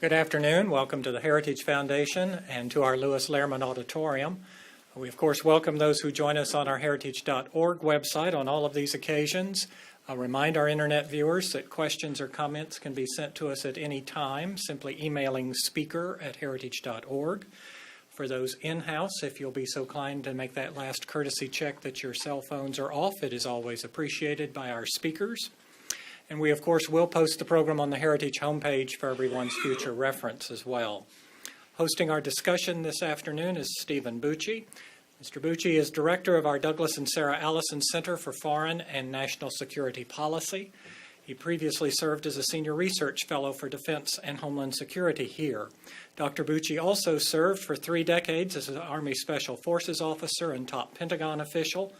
Good afternoon. Welcome to the Heritage Foundation and to our Lewis Lehrman Auditorium. We, of course, welcome those who join us on our heritage.org website on all of these occasions. I'll remind our Internet viewers that questions or comments can be sent to us at any time, simply emailing speaker@heritage.org. For those in-house, if you'll be so kind to make that last courtesy check that your cell phones are off, it is always appreciated by our speakers. And we, of course, will post the program on the Heritage homepage for everyone's future reference as well. Hosting our discussion this afternoon is Stephen Bucci. Mr. Bucci is director of our Douglas and Sarah Allison Center for Foreign and National Security Policy. He previously served as a senior research fellow for Defense and Homeland Security here. Dr. Bucci also served for 3 decades as an Army Special Forces officer and top Pentagon official.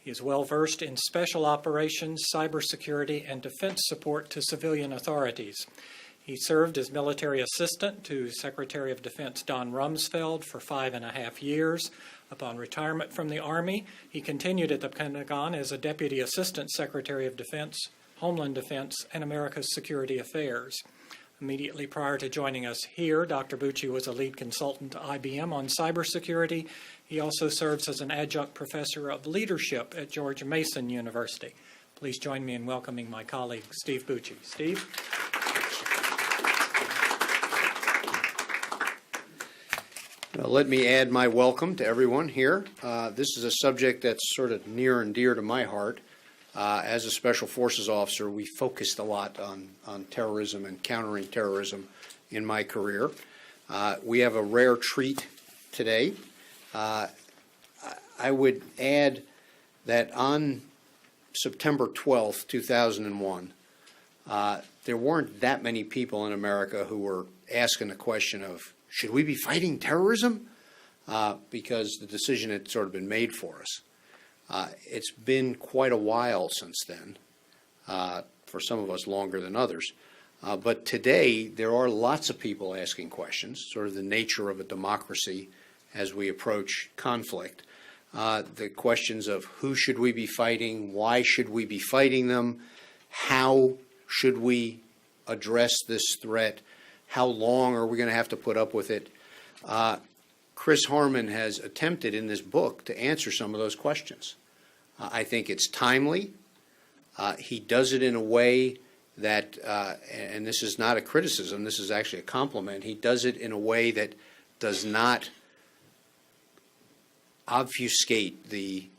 He is well-versed in special operations, cybersecurity, and defense support to civilian authorities. He served as military assistant to Secretary of Defense Don Rumsfeld for 5.5 years. Upon retirement from the Army, he continued at the Pentagon as a Deputy Assistant Secretary of Defense, Homeland Defense, and America's Security Affairs. Immediately prior to joining us here, Dr. Bucci was a lead consultant to IBM on cybersecurity. He also serves as an adjunct professor of leadership at George Mason University. Please join me in welcoming my colleague, Steve Bucci. Steve? Let me add my welcome to everyone here. This is a subject that's sort of near and dear to my heart. As a Special Forces officer, we focused a lot on terrorism and countering terrorism in my career. We have a rare treat today. I would add that on September 12th, 2001, there weren't that many people in America who were asking the question of, should we be fighting terrorism? Because the decision had sort of been made for us. It's been quite a while since then, for some of us longer than others. But today, there are lots of people asking questions, sort of the nature of a democracy as we approach conflict. The questions of who should we be fighting, why should we be fighting them, how should we address this threat, how long are we going to have to put up with it. Chris Harmon has attempted in this book to answer some of those questions. I think it's timely. He does it in a way that, and this is not a criticism, this is actually a compliment, he does it in a way that does not obfuscate the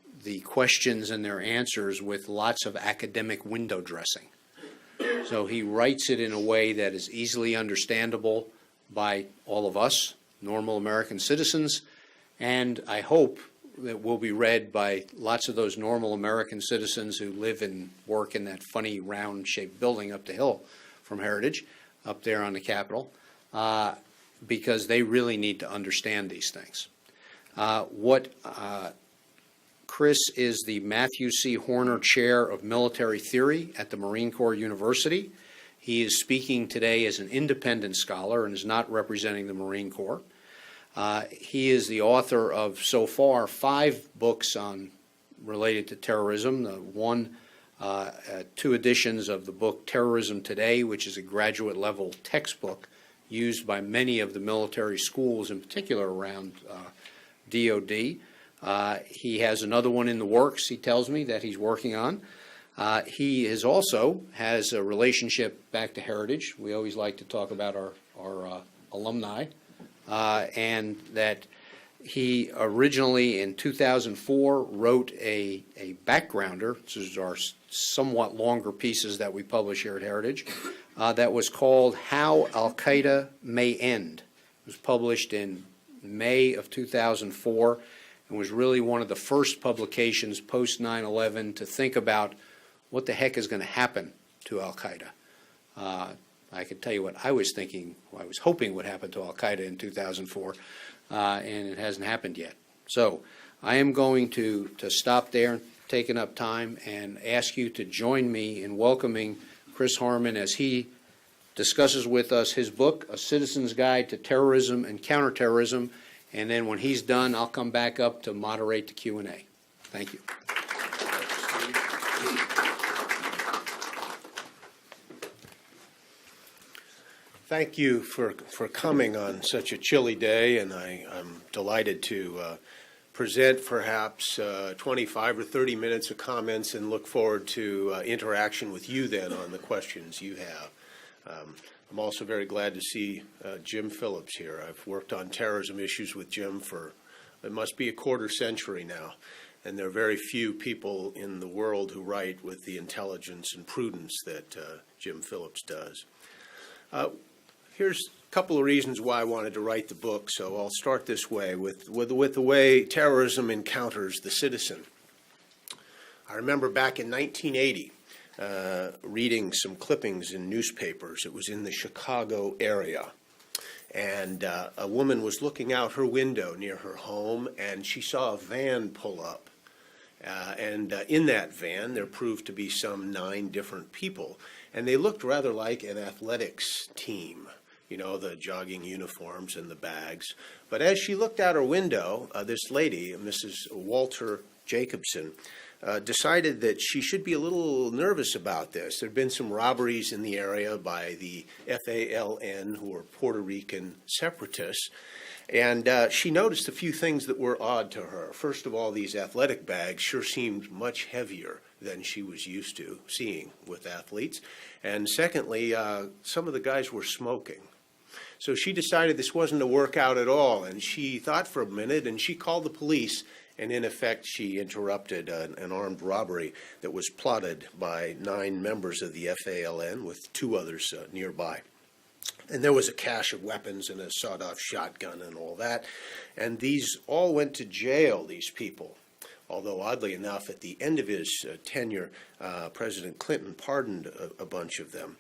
questions and their answers with lots of academic window dressing. So he writes it in a way that is easily understandable by all of us, normal American citizens, and I hope that will be read by lots of those normal American citizens who live and work in that funny round-shaped building up the hill from Heritage, up there on the Capitol, because they really need to understand these things. Chris is the Matthew C. Horner Chair of Military Theory at the Marine Corps University. He is speaking today as an independent scholar and is not representing the Marine Corps. He is the author of, so far, 5 books related to terrorism. 2 editions of the book Terrorism Today, which is a graduate-level textbook used by many of the military schools, in particular around DOD. He has another one in the works, he tells me, that he's working on. He also has a relationship back to Heritage. We always like to talk about our alumni. And that he originally, in 2004, wrote a backgrounder. This is our somewhat longer pieces that we publish here at Heritage, that was called How Al-Qaeda May End. It was published in May of 2004 and was really one of the first publications post 9/11 to think about what the heck is going to happen to Al-Qaeda. I can tell you what I was thinking, what I was hoping would happen to Al-Qaeda in 2004, and it hasn't happened yet. So I am going to stop there, taking up time, and ask you to join me in welcoming Chris Harmon as he discusses with us his book, A Citizen's Guide to Terrorism and Counterterrorism, and then when he's done, I'll come back up to moderate the Q&A. Thank you. Thank you for coming on such a chilly day, and I'm delighted to present perhaps 25 or 30 minutes of comments and look forward to interaction with you then on the questions you have. I'm also very glad to see Jim Phillips here. I've worked on terrorism issues with Jim for, it must be a quarter century now, and there are very few people in the world who write with the intelligence and prudence that Jim Phillips does. Here's a couple of reasons why I wanted to write the book, so I'll start this way, with the way terrorism encounters the citizen. I remember back in 1980, reading some clippings in newspapers. It was in the Chicago area. And a woman was looking out her window near her home, and she saw a van pull up. And in that van, there proved to be some 9 different people. And they looked rather like an athletics team, you know, the jogging uniforms and the bags. But as she looked out her window, this lady, Mrs. Walter Jacobson, decided that she should be a little nervous about this. There had been some robberies in the area by the FALN, who were Puerto Rican separatists, and she noticed a few things that were odd to her. First of all, these athletic bags sure seemed much heavier than she was used to seeing with athletes. And secondly, some of the guys were smoking. So she decided this wasn't a workout at all, and she thought for a minute, and she called the police. And in effect, she interrupted an armed robbery that was plotted by 9 members of the FALN with 2 others nearby. And there was a cache of weapons and a sawed-off shotgun and all that. And these all went to jail, these people. Although, oddly enough, at the end of his tenure, President Clinton pardoned a bunch of them.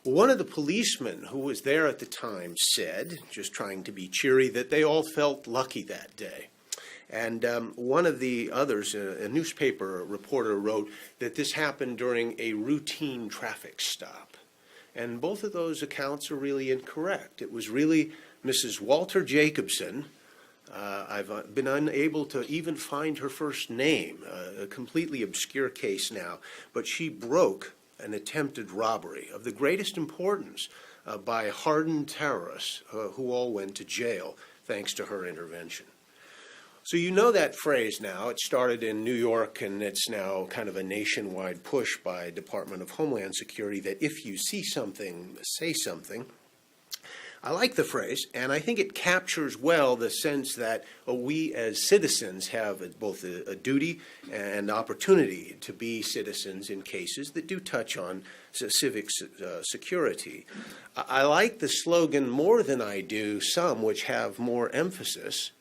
One of the policemen who was there at the time said, just trying to be cheery, that they all felt lucky that day. And one of the others, a newspaper reporter, wrote that this happened during a routine traffic stop. And both of those accounts are really incorrect. It was really Mrs. Walter Jacobson. I've been unable to even find her first name, a completely obscure case now. But she broke an attempted robbery of the greatest importance by hardened terrorists who all went to jail thanks to her intervention. So you know that phrase now. It started in New York, and it's now kind of a nationwide push by Department of Homeland Security that if you see something, say something. I like the phrase, and I think it captures well the sense that we as citizens have both a duty and opportunity to be citizens in cases that do touch on civic security. I like the slogan more than I do some which have more emphasis.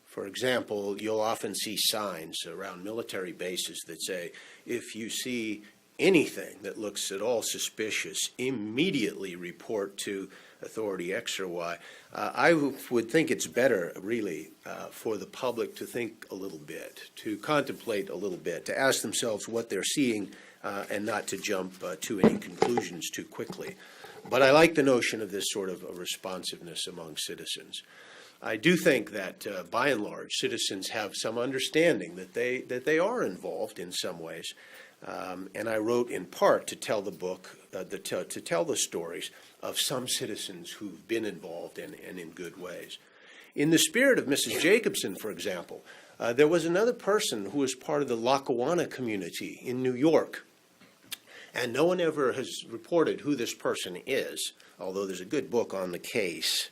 For example, you'll often see signs around military bases that say, if you see anything that looks at all suspicious, immediately report to authority X or Y. I would think it's better, really, for the public to think a little bit, to contemplate a little bit, to ask themselves what they're seeing and not to jump to any conclusions too quickly. But I like the notion of this sort of responsiveness among citizens. I do think that, by and large, citizens have some understanding that they are involved in some ways, and I wrote in part to tell the book, to tell the stories of some citizens who've been involved and in good ways. In the spirit of Mrs. Jacobson, for example, there was another person who was part of the Lackawanna community in New York, and no one ever has reported who this person is, although there's a good book on the case.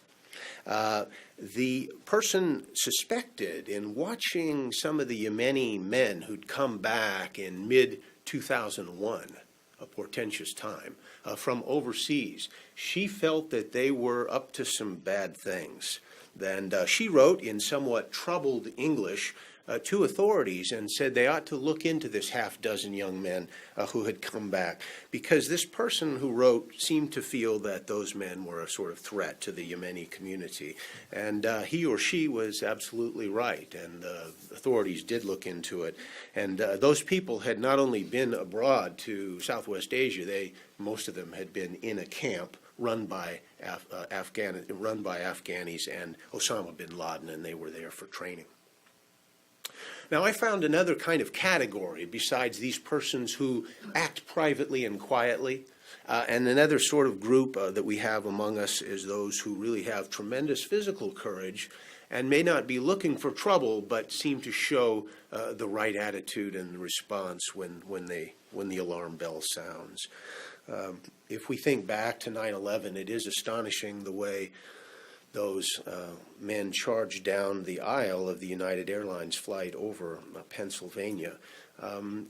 The person suspected, in watching some of the Yemeni men who'd come back in mid-2001, a portentous time, from overseas, she felt that they were up to some bad things. And she wrote in somewhat troubled English to authorities and said they ought to look into this half-dozen young men who had come back, because this person who wrote seemed to feel that those men were a sort of threat to the Yemeni community. And he or she was absolutely right, and authorities did look into it. And those people had not only been abroad to Southwest Asia, most of them had been in a camp run by Afghanis and Osama bin Laden, and they were there for training. Now, I found another kind of category besides these persons who act privately and quietly. And another sort of group that we have among us is those who really have tremendous physical courage and may not be looking for trouble, but seem to show the right attitude and response when the alarm bell sounds. If we think back to 9/11, it is astonishing the way those men charged down the aisle of the United Airlines flight over Pennsylvania.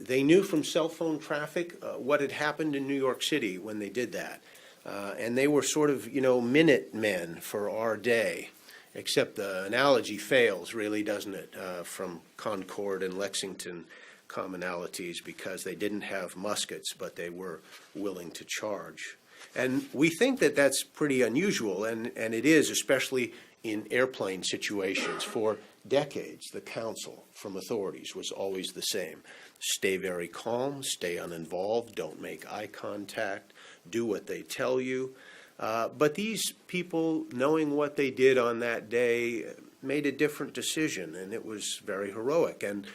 They knew from cell phone traffic what had happened in New York City when they did that. And they were sort of, minute men for our day, except the analogy fails, really, doesn't it, from Concord and Lexington commonalities, because they didn't have muskets, but they were willing to charge. And we think that that's pretty unusual, and it is, especially in airplane situations. For decades, the counsel from authorities was always the same. Stay very calm, stay uninvolved, don't make eye contact, do what they tell you. But these people, knowing what they did on that day, made a different decision, and it was very heroic. And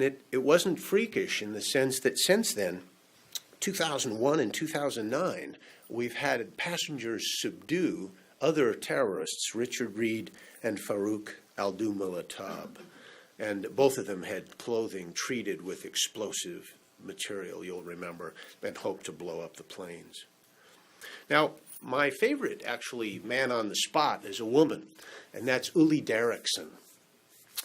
it wasn't freakish in the sense that since then, 2001 and 2009, we've had passengers subdue other terrorists, Richard Reed and Farouk al-Dumalatab. And both of them had clothing treated with explosive material, you'll remember, and hoped to blow up the planes. Now, my favorite, actually, man on the spot is a woman, and that's Uli Derrickson.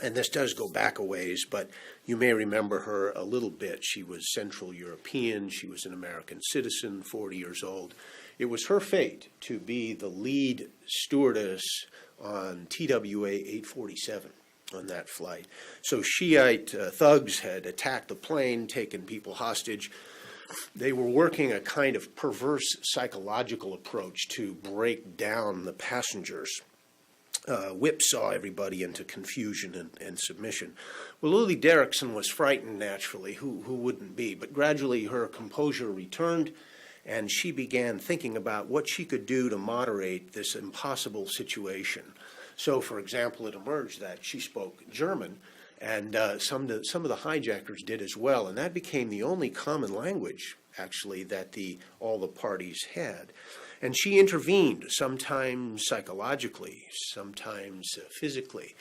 And this does go back a ways, but you may remember her a little bit. She was Central European. She was an American citizen, 40 years old. It was her fate to be the lead stewardess on TWA 847 on that flight. So Shiite thugs had attacked the plane, taken people hostage. They were working a kind of perverse psychological approach to break down the passengers. Whipsaw everybody into confusion and submission. Well, Uli Derrickson was frightened naturally, who wouldn't be? But gradually her composure returned, and she began thinking about what she could do to moderate this impossible situation. So, for example, it emerged that she spoke German, and some of the hijackers did as well, and that became the only common language, actually, that all the parties had. And she intervened, sometimes psychologically, sometimes physically.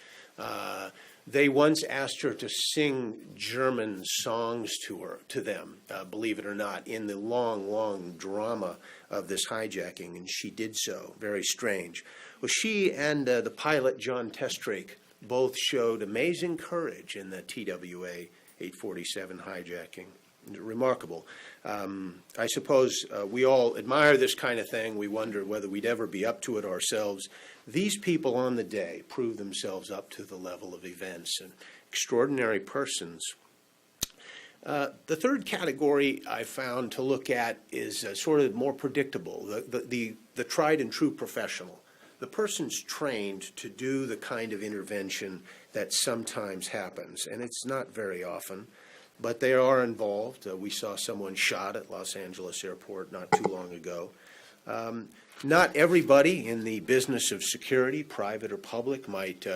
They once asked her to sing German songs to them, believe it or not, in the long, long drama of this hijacking, and she did so. Very strange. Well, she and the pilot, John Testrake, both showed amazing courage in the TWA 847 hijacking. Remarkable. I suppose we all admire this kind of thing. We wonder whether we'd ever be up to it ourselves. These people on the day proved themselves up to the level of events, and extraordinary persons. The third category I found to look at is sort of more predictable, the tried and true professional. The person's trained to do the kind of intervention that sometimes happens, and it's not very often. But they are involved. We saw someone shot at Los Angeles Airport not too long ago. Not everybody in the business of security, private or public, might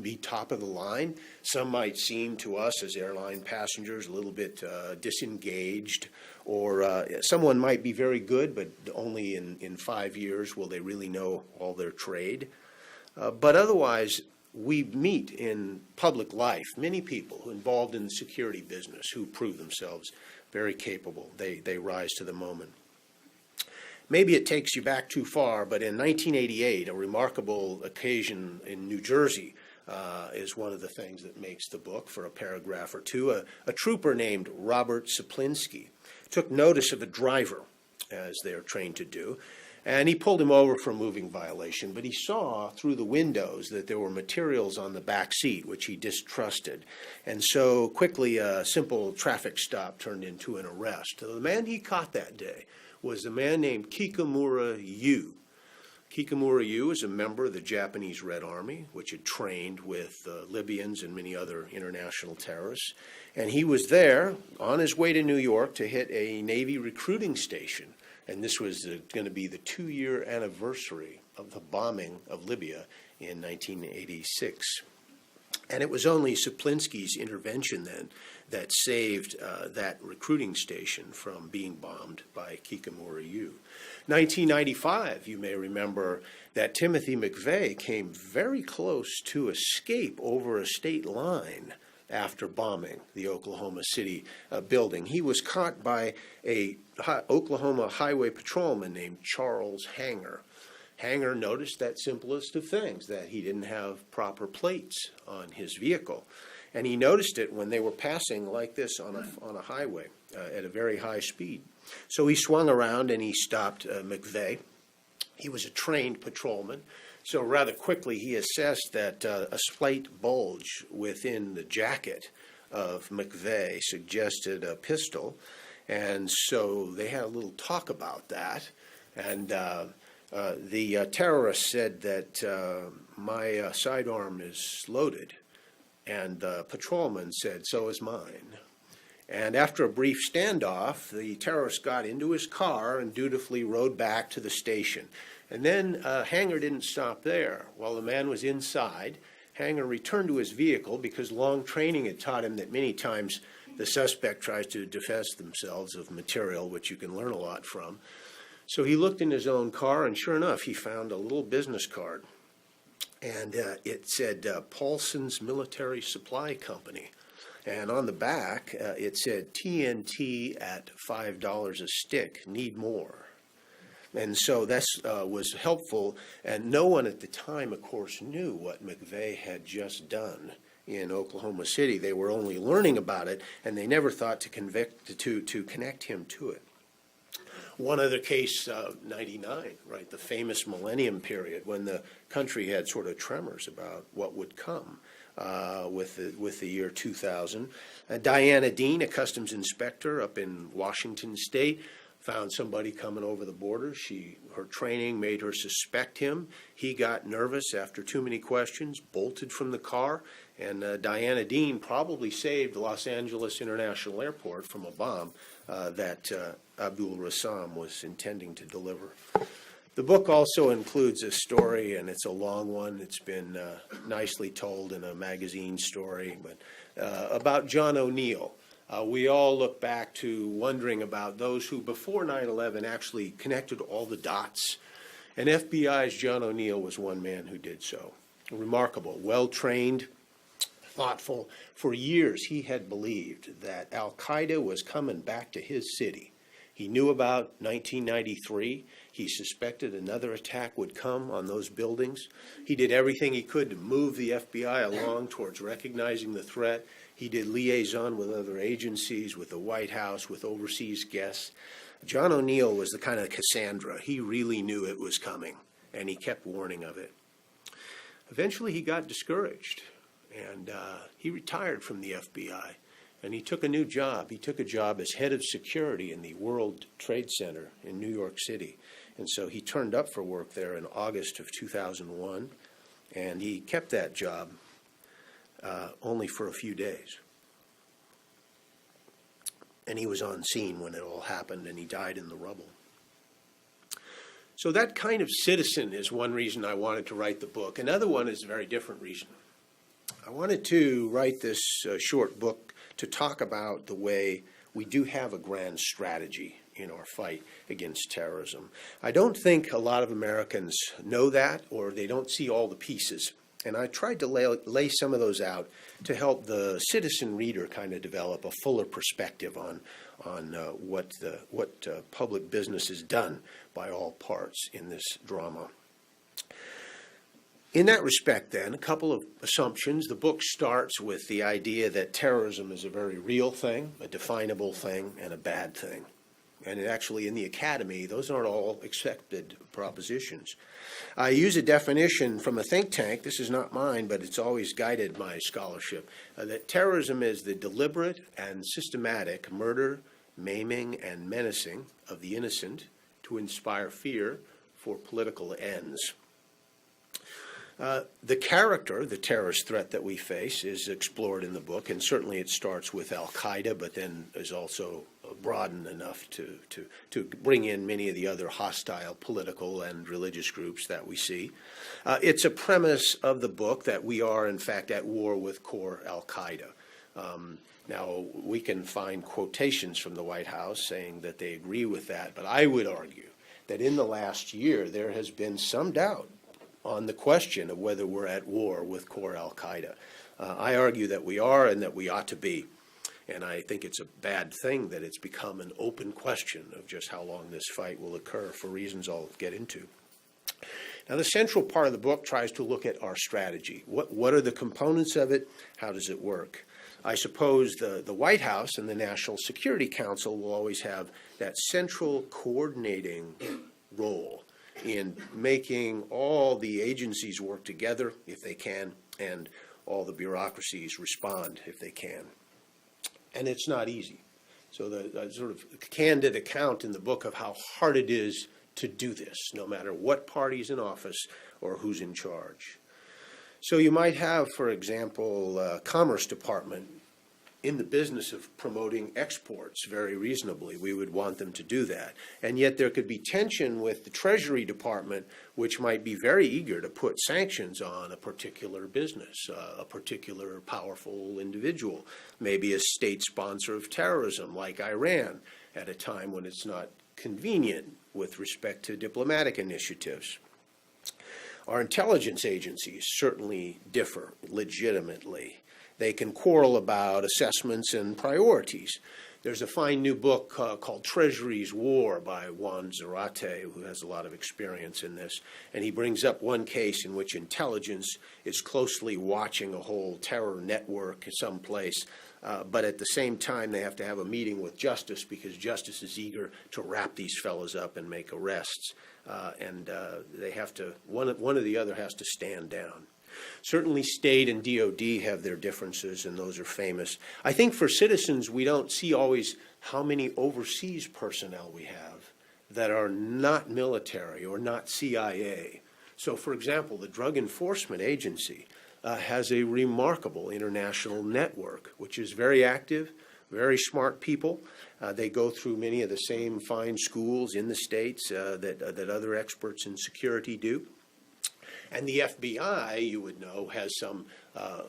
be top of the line. Some might seem to us as airline passengers a little bit disengaged, or someone might be very good, but only in 5 years will they really know all their trade. But otherwise, we meet in public life many people involved in the security business who prove themselves very capable. They rise to the moment. Maybe it takes you back too far, but in 1988, a remarkable occasion in New Jersey is one of the things that makes the book for a paragraph or two. A trooper named Robert Saplinski took notice of a driver, as they're trained to do, and he pulled him over for a moving violation, but he saw through the windows that there were materials on the back seat, which he distrusted. And so quickly a simple traffic stop turned into an arrest. The man he caught that day was a man named Kikamura Yu. Kikamura Yu is a member of the Japanese Red Army, which had trained with Libyans and many other international terrorists. And he was there on his way to New York to hit a Navy recruiting station. And this was going to be the 2-year anniversary of the bombing of Libya in 1986. And it was only Saplinsky's intervention then that saved that recruiting station from being bombed by Kikamura-U. 1995, you may remember that Timothy McVeigh came very close to escape over a state line after bombing the Oklahoma City building. He was caught by a Oklahoma highway patrolman named Charles Hanger. Hanger noticed that simplest of things, that he didn't have proper plates on his vehicle. And he noticed it when they were passing like this on a highway at a very high speed. So he swung around and he stopped McVeigh. He was a trained patrolman. So rather quickly he assessed that a slight bulge within the jacket of McVeigh suggested a pistol. And so they had a little talk about that. And the terrorist said that my sidearm is loaded. And the patrolman said, so is mine. And after a brief standoff, the terrorist got into his car and dutifully rode back to the station. And then Hanger didn't stop there. While the man was inside, Hanger returned to his vehicle because long training had taught him that many times the suspect tries to divest themselves of material, which you can learn a lot from. So he looked in his own car, and sure enough, he found a little business card. And it said Paulson's Military Supply Company. And on the back, it said TNT at $5 a stick, need more. And so that was helpful, and no one at the time, of course, knew what McVeigh had just done in Oklahoma City. They were only learning about it, and they never thought to connect him to it. One other case, 99, right, the famous millennium period when the country had sort of tremors about what would come with the year 2000. Diana Dean, a customs inspector up in Washington State, found somebody coming over the border. Her training made her suspect him. He got nervous after too many questions, bolted from the car, and Diana Dean probably saved Los Angeles International Airport from a bomb that Abdul Rassam was intending to deliver. The book also includes a story, and it's a long one. It's been nicely told in a magazine story, but about John O'Neill. We all look back to wondering about those who, before 9/11, actually connected all the dots. And FBI's John O'Neill was one man who did so. Remarkable, well-trained, thoughtful. For years, he had believed that al-Qaeda was coming back to his city. He knew about 1993. He suspected another attack would come on those buildings. He did everything he could to move the FBI along towards recognizing the threat. He did liaison with other agencies, with the White House, with overseas guests. John O'Neill was the kind of Cassandra. He really knew it was coming, and he kept warning of it. Eventually, he got discouraged, and he retired from the FBI, and he took a new job. He took a job as head of security in the World Trade Center in New York City. And so he turned up for work there in August of 2001, and he kept that job only for a few days. And he was on scene when it all happened, and he died in the rubble. So that kind of citizen is one reason I wanted to write the book. Another one is a very different reason. I wanted to write this short book to talk about the way we do have a grand strategy in our fight against terrorism. I don't think a lot of Americans know that, or they don't see all the pieces. And I tried to lay some of those out to help the citizen reader kind of develop a fuller perspective on what public business is done by all parts in this drama. In that respect, then, a couple of assumptions. The book starts with the idea that terrorism is a very real thing, a definable thing, and a bad thing. And actually, in the academy, those aren't all accepted propositions. I use a definition from a think tank. This is not mine, but it's always guided my scholarship, that terrorism is the deliberate and systematic murder, maiming, and menacing of the innocent to inspire fear for political ends. The character, the terrorist threat that we face, is explored in the book, and certainly it starts with al-Qaeda, but then is also broaden enough to bring in many of the other hostile political and religious groups that we see. It's a premise of the book that we are, in fact, at war with core al-Qaeda. Now, we can find quotations from the White House saying that they agree with that, but I would argue that in the last year there has been some doubt on the question of whether we're at war with core al-Qaeda. I argue that we are and that we ought to be. And I think it's a bad thing that it's become an open question of just how long this fight will occur for reasons I'll get into. Now, the central part of the book tries to look at our strategy. What are the components of it? How does it work? I suppose the White House and the National Security Council will always have that central coordinating role in making all the agencies work together if they can, and all the bureaucracies respond if they can. And it's not easy. So the sort of candid account in the book of how hard it is to do this, no matter what party's in office or who's in charge. So you might have, for example, Commerce Department in the business of promoting exports very reasonably. We would want them to do that. And yet there could be tension with the Treasury Department, which might be very eager to put sanctions on a particular business, a particular powerful individual, maybe a state sponsor of terrorism like Iran at a time when it's not convenient with respect to diplomatic initiatives. Our intelligence agencies certainly differ legitimately. They can quarrel about assessments and priorities. There's a fine new book called Treasury's War by Juan Zarate, who has a lot of experience in this. And he brings up one case in which intelligence is closely watching a whole terror network someplace, but at the same time they have to have a meeting with justice because justice is eager to wrap these fellows up and make arrests. They have to, one or the other has to stand down. Certainly state and DOD have their differences, and those are famous. I think for citizens, we don't see always how many overseas personnel we have that are not military or not CIA. So, for example, the Drug Enforcement Agency has a remarkable international network, which is very active, very smart people. They go through many of the same fine schools in the States that other experts in security do. And the FBI, you would know, has some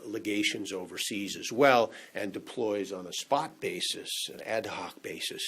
legations overseas as well and deploys on a spot basis, an ad hoc basis,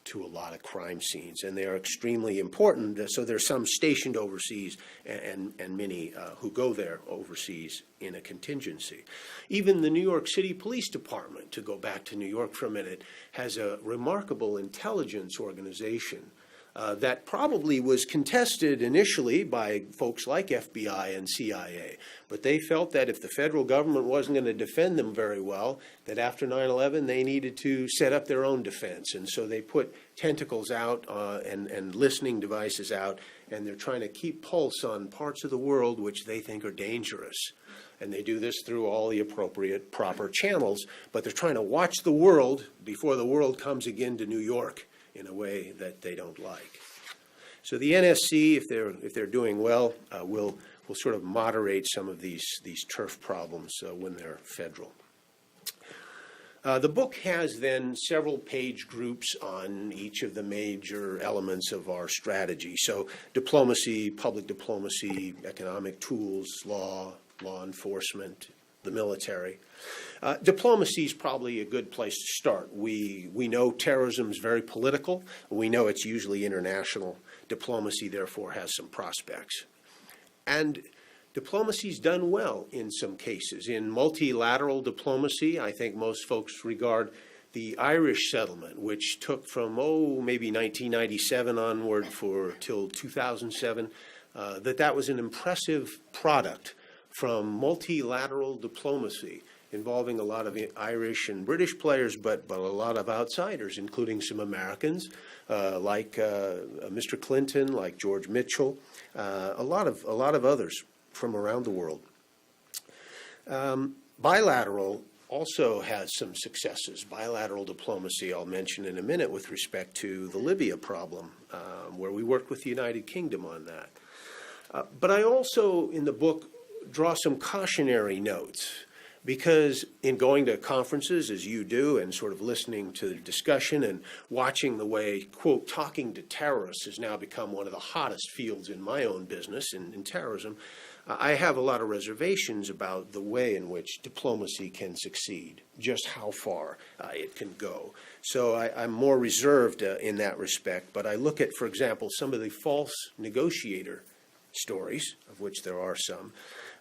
to a lot of crime scenes. And they are extremely important. So there's some stationed overseas and many who go there overseas in a contingency. Even the New York City Police Department, to go back to New York for a minute, has a remarkable intelligence organization that probably was contested initially by folks like FBI and CIA. But they felt that if the federal government wasn't going to defend them very well, that after 9/11 they needed to set up their own defense. And so they put tentacles out and listening devices out, and they're trying to keep pulse on parts of the world which they think are dangerous. And they do this through all the appropriate, proper channels, but they're trying to watch the world before the world comes again to New York in a way that they don't like. So the NSC, if they're doing well, will sort of moderate some of these turf problems when they're federal. The book has then several page groups on each of the major elements of our strategy. So diplomacy, public diplomacy, economic tools, law enforcement, the military. Diplomacy is probably a good place to start. We know terrorism is very political. We know it's usually international. Diplomacy, therefore, has some prospects. And diplomacy's done well in some cases. In multilateral diplomacy, I think most folks regard the Irish settlement, which took from, maybe 1997 onward till 2007, that was an impressive product from multilateral diplomacy involving a lot of Irish and British players, but a lot of outsiders, including some Americans, like Mr. Clinton, like George Mitchell, a lot of others from around the world. Bilateral also has some successes. Bilateral diplomacy I'll mention in a minute with respect to the Libya problem, where we worked with the United Kingdom on that. But I also, in the book, draw some cautionary notes. Because in going to conferences, as you do, and sort of listening to the discussion and watching the way, quote, talking to terrorists has now become one of the hottest fields in my own business in terrorism, I have a lot of reservations about the way in which diplomacy can succeed, just how far it can go. So I'm more reserved in that respect. But I look at, for example, some of the false negotiator stories, of which there are some.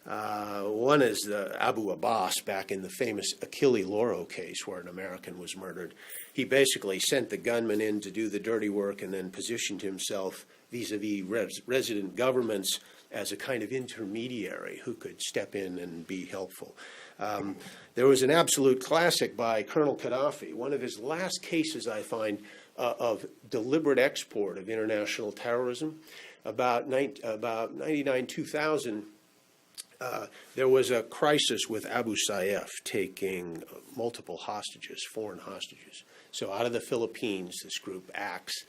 One is Abu Abbas back in the famous Achille Lauro case where an American was murdered. He basically sent the gunman in to do the dirty work and then positioned himself vis-a-vis resident governments as a kind of intermediary who could step in and be helpful. There was an absolute classic by Colonel Gaddafi, one of his last cases, I find, of deliberate export of international terrorism. About 99-2000, there was a crisis with Abu Sayyaf taking multiple hostages, foreign hostages. So out of the Philippines, this group acts.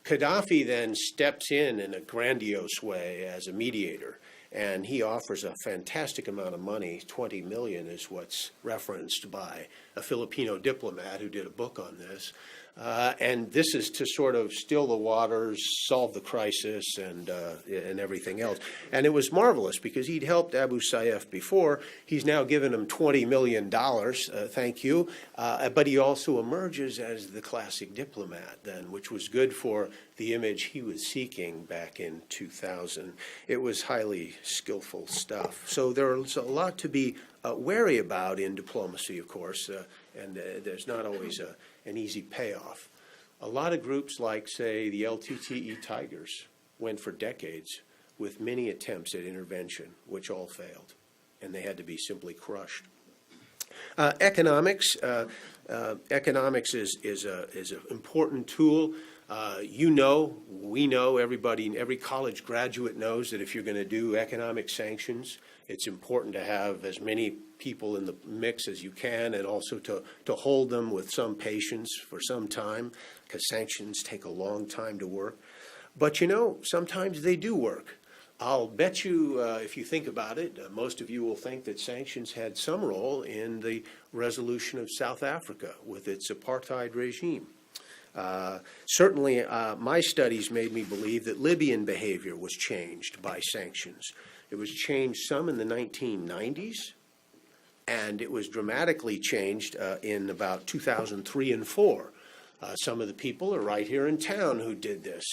Gaddafi then steps in a grandiose way as a mediator, and he offers a fantastic amount of money. 20 million is what's referenced by a Filipino diplomat who did a book on this. And this is to sort of still the waters, solve the crisis, and everything else. And it was marvelous because he'd helped Abu Sayyaf before. He's now given him $20 million, thank you. But he also emerges as the classic diplomat then, which was good for the image he was seeking back in 2000. It was highly skillful stuff. So there's a lot to be wary about in diplomacy, of course, and there's not always an easy payoff. A lot of groups like, say, the LTTE Tigers went for decades with many attempts at intervention, which all failed, and they had to be simply crushed. Economics is an important tool. You know, we know, everybody, every college graduate knows that if you're going to do economic sanctions, it's important to have as many people in the mix as you can, and also to hold them with some patience for some time, because sanctions take a long time to work. But you know, sometimes they do work. I'll bet you, if you think about it, most of you will think that sanctions had some role in the resolution of South Africa with its apartheid regime. Certainly, my studies made me believe that Libyan behavior was changed by sanctions. It was changed some in the 1990s, and it was dramatically changed in about 2003 and 4. Some of the people are right here in town who did this.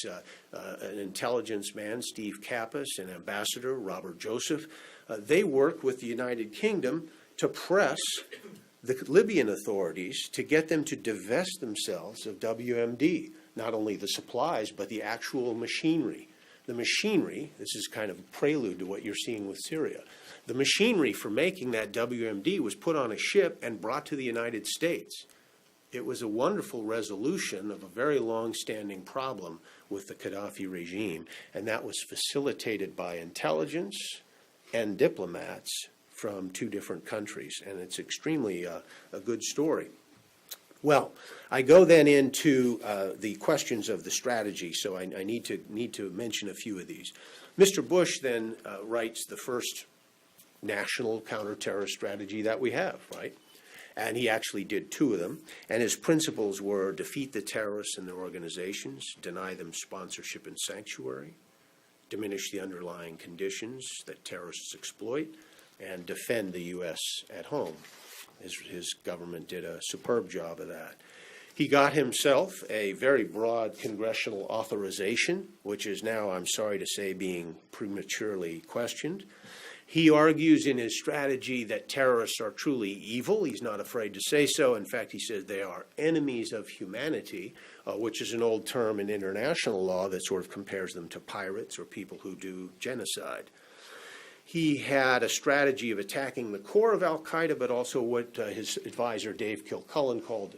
An intelligence man, Steve Kappas, and Ambassador Robert Joseph, they worked with the United Kingdom to press the Libyan authorities to get them to divest themselves of WMD, not only the supplies, but the actual machinery. The machinery, this is kind of a prelude to what you're seeing with Syria, the machinery for making that WMD was put on a ship and brought to the United States. It was a wonderful resolution of a very long-standing problem with the Gaddafi regime, and that was facilitated by intelligence and diplomats from two different countries, and it's extremely a good story. Well, I go then into the questions of the strategy, so I need to mention a few of these. Mr. Bush then writes the first national counterterrorist strategy that we have, right? And he actually did 2 of them. And his principles were defeat the terrorists and their organizations, deny them sponsorship and sanctuary, diminish the underlying conditions that terrorists exploit, and defend the U.S. at home. His government did a superb job of that. He got himself a very broad congressional authorization, which is now, I'm sorry to say, being prematurely questioned. He argues in his strategy that terrorists are truly evil. He's not afraid to say so. In fact, he says they are enemies of humanity, which is an old term in international law that sort of compares them to pirates or people who do genocide. He had a strategy of attacking the core of al-Qaeda, but also what his advisor Dave Kilcullen called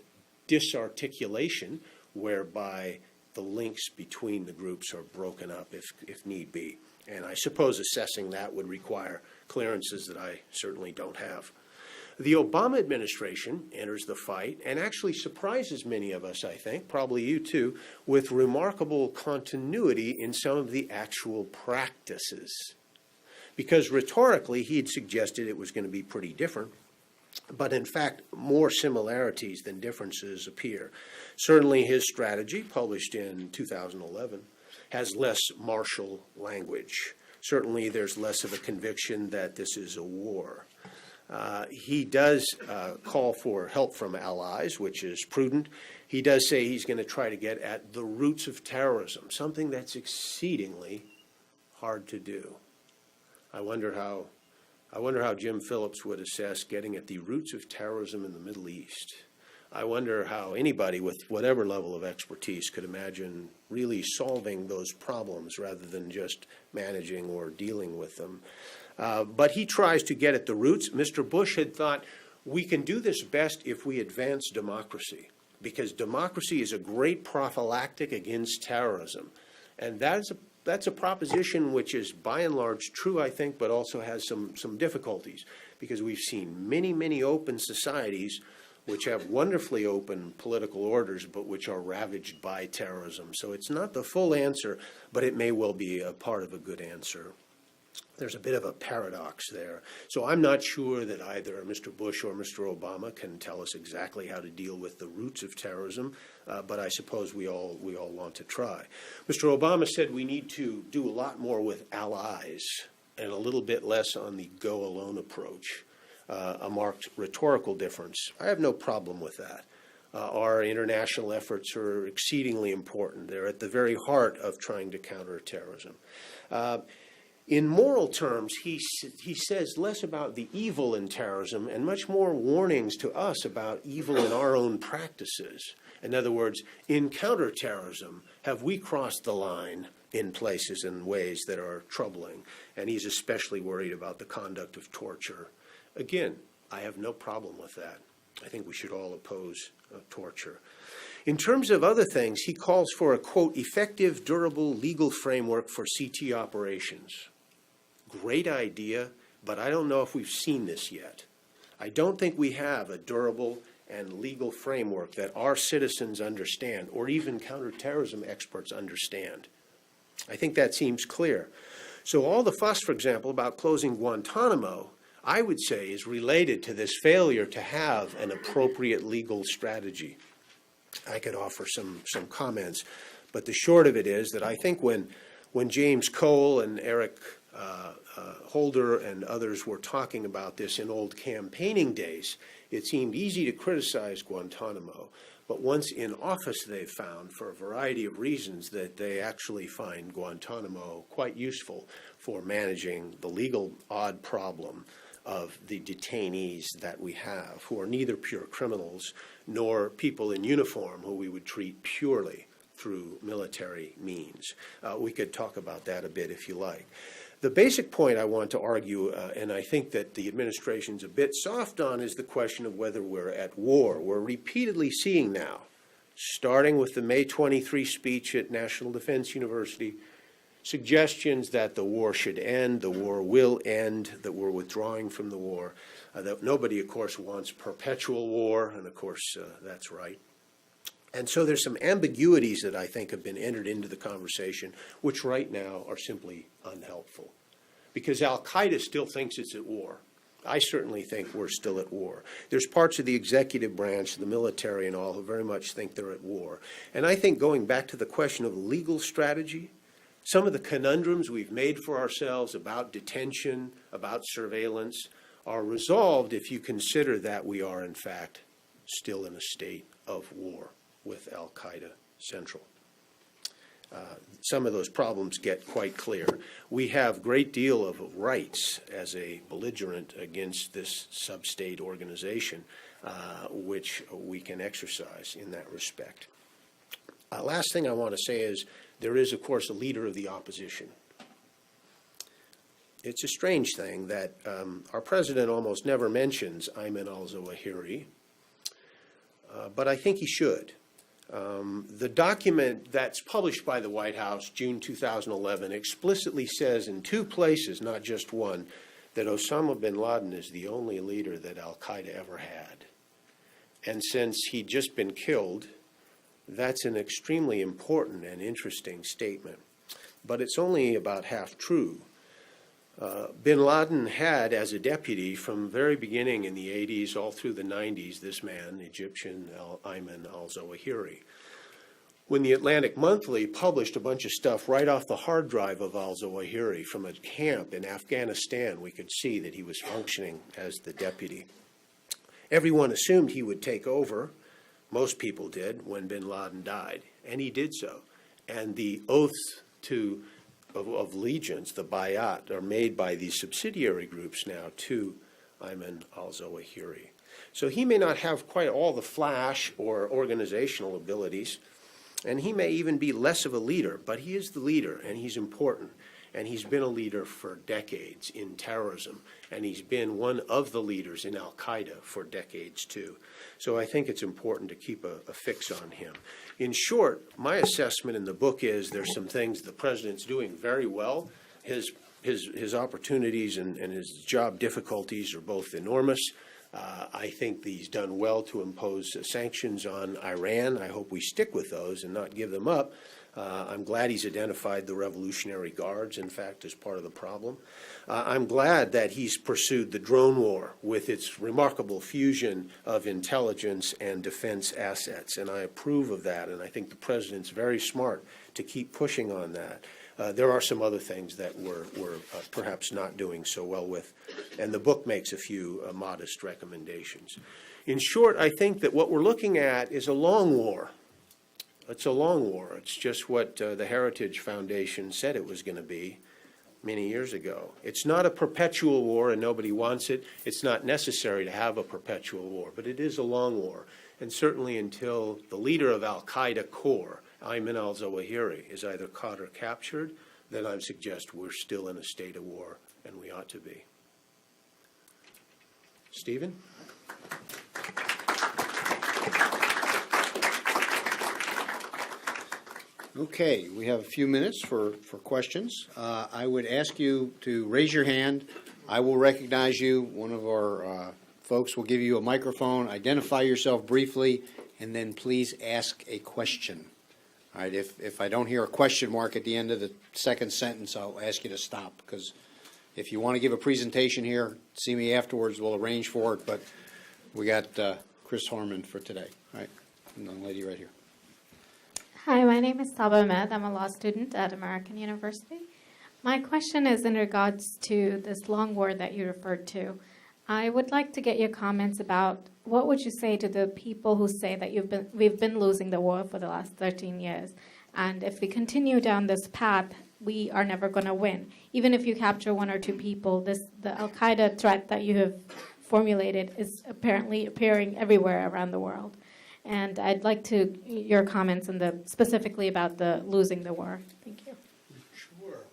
disarticulation, whereby the links between the groups are broken up if need be. And I suppose assessing that would require clearances that I certainly don't have. The Obama administration enters the fight and actually surprises many of us, I think, probably you too, with remarkable continuity in some of the actual practices. Because rhetorically, he had suggested it was going to be pretty different. But in fact, more similarities than differences appear. Certainly his strategy, published in 2011, has less martial language. Certainly there's less of a conviction that this is a war. He does call for help from allies, which is prudent. He does say he's going to try to get at the roots of terrorism, something that's exceedingly hard to do. I wonder how Jim Phillips would assess getting at the roots of terrorism in the Middle East. I wonder how anybody with whatever level of expertise could imagine really solving those problems rather than just managing or dealing with them. But he tries to get at the roots. Mr. Bush had thought, we can do this best if we advance democracy, because democracy is a great prophylactic against terrorism. And that's a proposition which is by and large true, I think, but also has some difficulties, because we've seen many, many open societies which have wonderfully open political orders, but which are ravaged by terrorism. So it's not the full answer, but it may well be a part of a good answer. There's a bit of a paradox there. So I'm not sure that either Mr. Bush or Mr. Obama can tell us exactly how to deal with the roots of terrorism, but I suppose we all want to try. Mr. Obama said we need to do a lot more with allies and a little bit less on the go-alone approach. A marked rhetorical difference. I have no problem with that. Our international efforts are exceedingly important. They're at the very heart of trying to counter terrorism. In moral terms, he says less about the evil in terrorism and much more warnings to us about evil in our own practices. In other words, in counterterrorism, have we crossed the line in places and ways that are troubling? And he's especially worried about the conduct of torture. Again, I have no problem with that. I think we should all oppose torture. In terms of other things, he calls for a, quote, effective, durable legal framework for CT operations. Great idea, but I don't know if we've seen this yet. I don't think we have a durable and legal framework that our citizens understand, or even counterterrorism experts understand. I think that seems clear. So all the fuss, for example, about closing Guantanamo, I would say, is related to this failure to have an appropriate legal strategy. I could offer some comments, but the short of it is that I think when James Cole and Eric Holder and others were talking about this in old campaigning days, it seemed easy to criticize Guantanamo. But once in office, they've found, for a variety of reasons, that they actually find Guantanamo quite useful for managing the legal odd problem of the detainees that we have, who are neither pure criminals nor people in uniform who we would treat purely through military means. We could talk about that a bit if you like. The basic point I want to argue, and I think that the administration's a bit soft on, is the question of whether we're at war. We're repeatedly seeing now, starting with the May 23 speech at National Defense University, suggestions that the war should end, the war will end, that we're withdrawing from the war, that nobody, of course, wants perpetual war, and of course, that's right. And so there's some ambiguities that I think have been entered into the conversation, which right now are simply unhelpful. Because al-Qaeda still thinks it's at war. I certainly think we're still at war. There's parts of the executive branch, the military and all, who very much think they're at war. And I think going back to the question of legal strategy, some of the conundrums we've made for ourselves about detention, about surveillance, are resolved if you consider that we are, in fact, still in a state of war with al-Qaeda Central. Some of those problems get quite clear. We have a great deal of rights as a belligerent against this sub-state organization, which we can exercise in that respect. Last thing I want to say is there is, of course, a leader of the opposition. It's a strange thing that our president almost never mentions Ayman al-Zawahiri, but I think he should. The document that's published by the White House, June 2011, explicitly says in two places, not just one, that Osama bin Laden is the only leader that al-Qaeda ever had. And since he'd just been killed, that's an extremely important and interesting statement. But it's only about half true. Bin Laden had, as a deputy, from the very beginning in the 80s, all through the 90s, this man, Egyptian Ayman al-Zawahiri. When the Atlantic Monthly published a bunch of stuff right off the hard drive of al-Zawahiri from a camp in Afghanistan, we could see that he was functioning as the deputy. Everyone assumed he would take over. Most people did when bin Laden died, and he did so. And the oaths of allegiance, the bayat, are made by these subsidiary groups now to Ayman al-Zawahiri. So he may not have quite all the flash or organizational abilities, and he may even be less of a leader, but he is the leader, and he's important. And he's been a leader for decades in terrorism, and he's been one of the leaders in al-Qaeda for decades too. So I think it's important to keep a fix on him. In short, my assessment in the book is there's some things the president's doing very well. His opportunities and his job difficulties are both enormous. I think he's done well to impose sanctions on Iran. I hope we stick with those and not give them up. I'm glad he's identified the Revolutionary Guards, in fact, as part of the problem. I'm glad that he's pursued the drone war with its remarkable fusion of intelligence and defense assets, and I approve of that, and I think the president's very smart to keep pushing on that. There are some other things that we're perhaps not doing so well with, and the book makes a few modest recommendations. In short, I think that what we're looking at is a long war. It's a long war. It's just what the Heritage Foundation said it was going to be many years ago. It's not a perpetual war, and nobody wants it. It's not necessary to have a perpetual war, but it is a long war. And certainly until the leader of al-Qaeda core, Ayman al-Zawahiri, is either caught or captured, then I suggest we're still in a state of war, and we ought to be. Stephen? Okay, we have a few minutes for questions. I would ask you to raise your hand. I will recognize you. One of our folks will give you a microphone. Identify yourself briefly, and then please ask a question. All right, if I don't hear a question mark at the end of the second sentence, I'll ask you to stop, because if you want to give a presentation here, see me afterwards. We'll arrange for it, but we got Chris Harmon for today. All right, and the lady right here. Hi, my name is Saba Ahmed. I'm a law student at American University. My question is in regards to this long war that you referred to. I would like to get your comments about what would you say to the people who say that we've been losing the war for the last 13 years, and if we continue down this path, we are never going to win. Even if you capture one or two people, the al-Qaeda threat that you have formulated is apparently appearing everywhere around the world. And I'd like your comments on specifically about the losing the war. Thank you. Sure.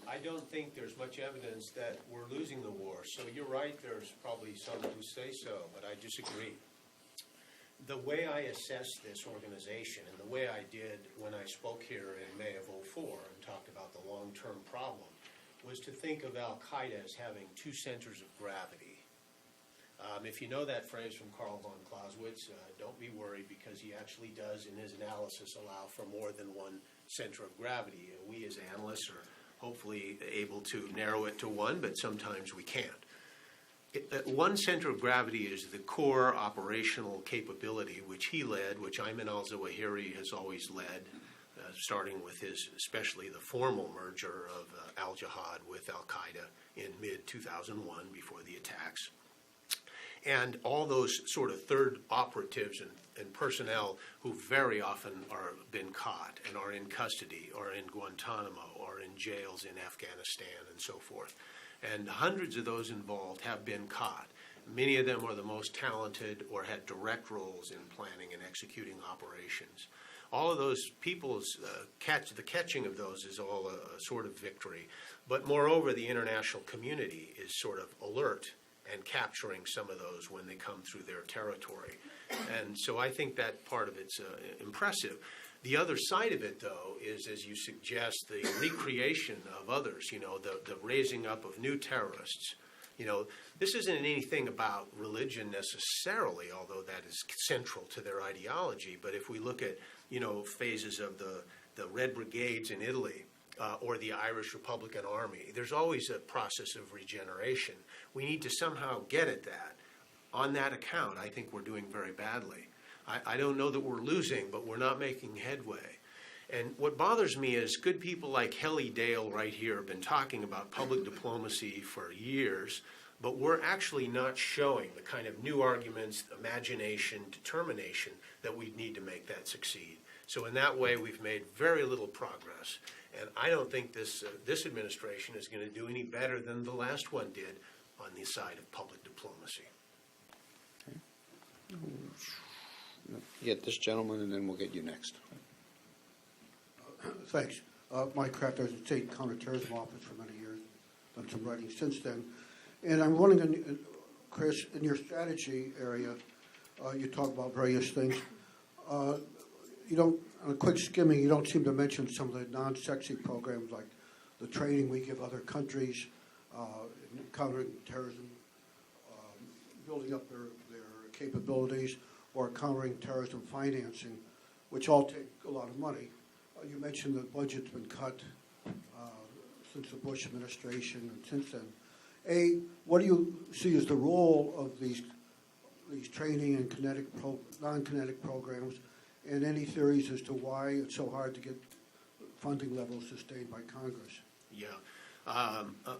I don't think there's much evidence that we're losing the war. So you're right, there's probably some who say so, but I disagree. The way I assess this organization, and the way I did when I spoke here in May of '04 and talked about the long-term problem, was to think of al-Qaeda as having two centers of gravity. If you know that phrase from Karl von Clausewitz, don't be worried, because he actually does, in his analysis, allow for more than one center of gravity. We as analysts are hopefully able to narrow it to one, but sometimes we can't. One center of gravity is the core operational capability, which he led, which Ayman al-Zawahiri has always led, starting with especially the formal merger of al-Jihad with al-Qaeda in mid-2001 before the attacks. And all those sort of third operatives and personnel who very often are been caught and are in custody or in Guantanamo or in jails in Afghanistan and so forth. And hundreds of those involved have been caught. Many of them are the most talented or had direct roles in planning and executing operations. All of those people's the catching of those is all a sort of victory. But moreover, the international community is sort of alert and capturing some of those when they come through their territory. And so I think that part of it's impressive. The other side of it, though, is, as you suggest, the recreation of others, the raising up of new terrorists. This isn't anything about religion necessarily, although that is central to their ideology. But if we look at, phases of the Red Brigades in Italy or the Irish Republican Army. There's always a process of regeneration. We need to somehow get at that. On that account, I think we're doing very badly. I don't know that we're losing, but we're not making headway. And what bothers me is good people like Helly Dale right here have been talking about public diplomacy for years, but we're actually not showing the kind of new arguments, imagination, determination that we need to make that succeed. So in that way, we've made very little progress. And I don't think this administration is going to do any better than the last one did on the side of public diplomacy. Get this gentleman, and then we'll get you next. Thanks. Mike Kraft, I was at the State Counterterrorism Office for many years, done some writing since then. And I'm wondering, Chris, in your strategy area, you talk about various things. You don't, on a quick skimming, you don't seem to mention some of the non-sexy programs like the training we give other countries, in countering terrorism, building up their capabilities, or countering terrorism financing, which all take a lot of money. You mentioned the budget's been cut since the Bush administration and since then. What do you see as the role of these training and non-kinetic programs, and any theories as to why it's so hard to get funding levels sustained by Congress? Yeah.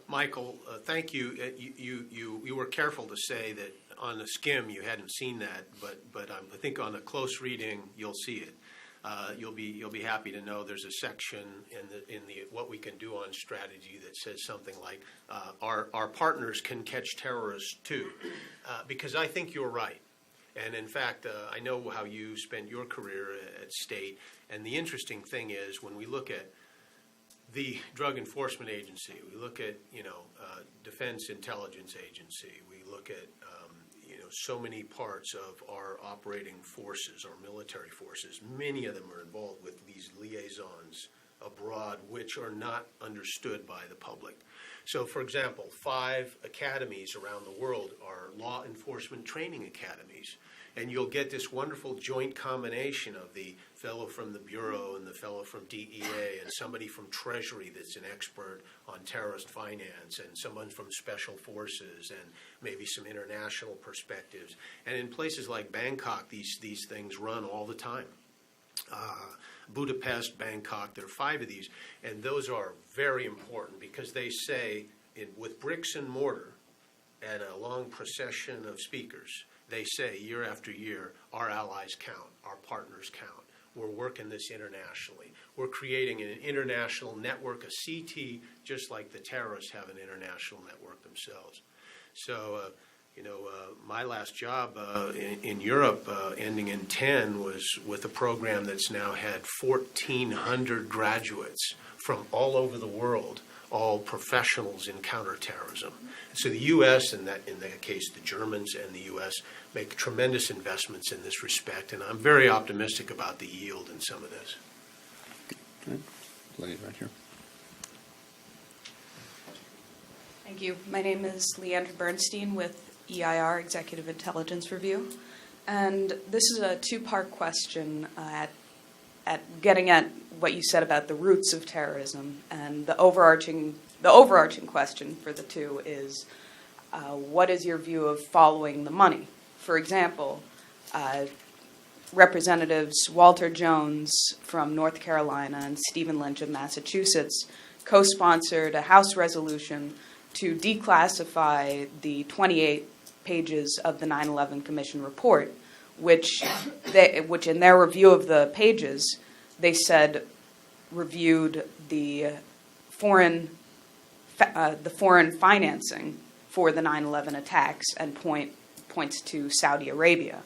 Michael, thank you. You were careful to say that on the skim you hadn't seen that, but I think on a close reading you'll see it. You'll be happy to know there's a section in the what we can do on strategy that says something like our partners can catch terrorists too, because I think you're right. And in fact, I know how you spent your career at State, and the interesting thing is when we look at the Drug Enforcement Agency, we look at Defense Intelligence Agency, we look at so many parts of our operating forces, our military forces. Many of them are involved with these liaisons abroad, which are not understood by the public. So, for example, 5 academies around the world are law enforcement training academies. And you'll get this wonderful joint combination of the fellow from the Bureau and the fellow from DEA and somebody from Treasury that's an expert on terrorist finance and someone from Special Forces and maybe some international perspectives. And in places like Bangkok, these things run all the time. Budapest, Bangkok, there are 5 of these, and those are very important because they say, with bricks and mortar and a long procession of speakers, they say year after year, our allies count, our partners count. We're working this internationally. We're creating an international network, a CT, just like the terrorists have an international network themselves. So, my last job in Europe, ending in 10, was with a program that's now had 1,400 graduates from all over the world, all professionals in counterterrorism. So the U.S., and that in that case the Germans and the U.S., make tremendous investments in this respect, and I'm very optimistic about the yield in some of this. Okay. Lady right here. Thank you. My name is Leandra Bernstein with EIR, Executive Intelligence Review, and this is a 2-part question at getting at what you said about the roots of terrorism, and the overarching question for the 2 is what is your view of following the money? For example, Representatives Walter Jones from North Carolina and Stephen Lynch of Massachusetts co-sponsored a House resolution to declassify the 28 pages of the 9/11 Commission report, which in their review of the pages, they said reviewed the foreign financing for the 9/11 attacks and points to Saudi Arabia.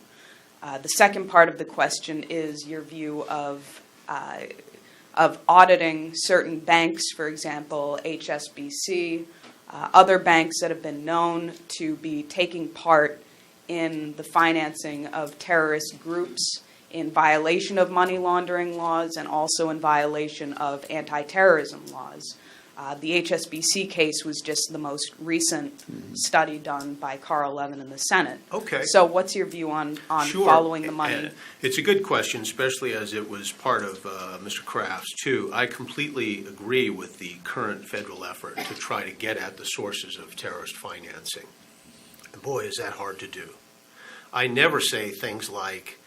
The second part of the question is your view of auditing certain banks, for example, HSBC, other banks that have been known to be taking part in the financing of terrorist groups in violation of money laundering laws and also in violation of anti-terrorism laws. The HSBC case was just the most recent study done by Carl Levin in the Senate. Okay. So what's your view on Sure. following the money? And it's a good question, especially as it was part of Mr. Kraft's, too. I completely agree with the current federal effort to try to get at the sources of terrorist financing. And boy, is that hard to do. I never say things like,